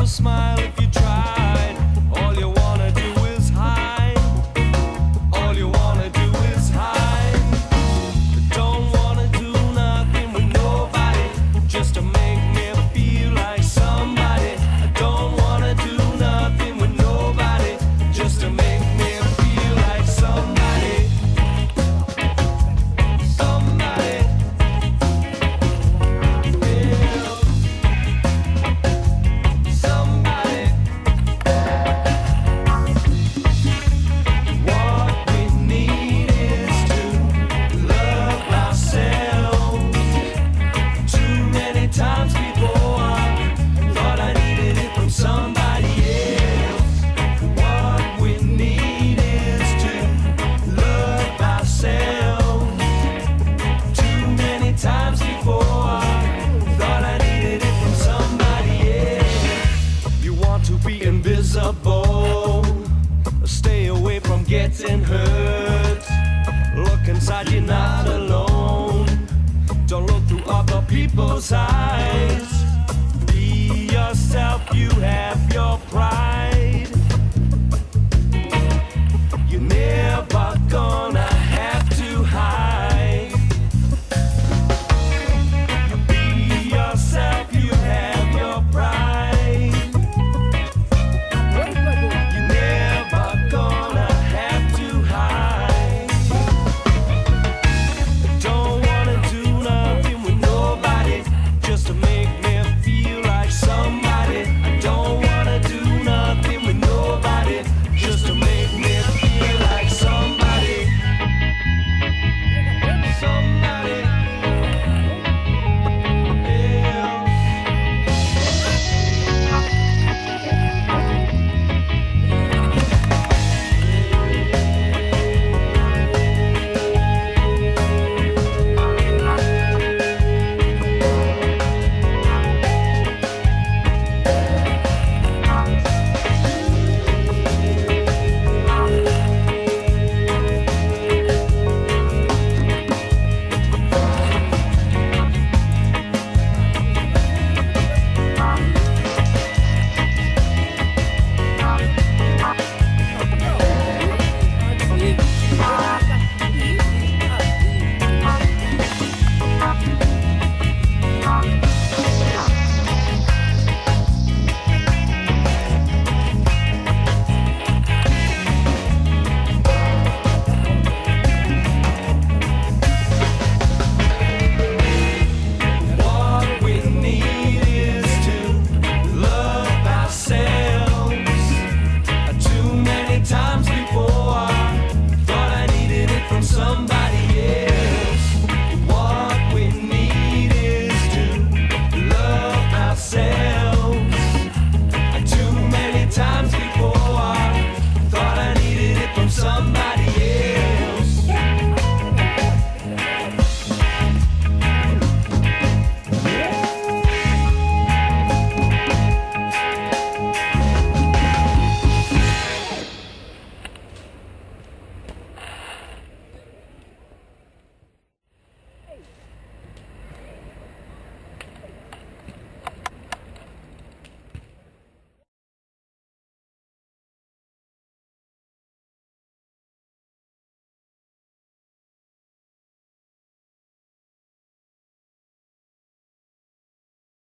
a smile if you tried. All you wanna do is hide. All you wanna do is hide. Don't wanna do nothing with nobody just to make me feel like somebody. I don't wanna do nothing with nobody just to make me feel like somebody. Somebody. Yeah. Somebody. What we need is to love ourselves. Too many times before I thought I needed it from somebody else. What we need is to love ourselves. Too many times before I thought I needed it from somebody else. You want to be invisible, stay away from getting hurt. Look inside, you're not alone. Don't look through other people's eyes. Be yourself, you have your pride.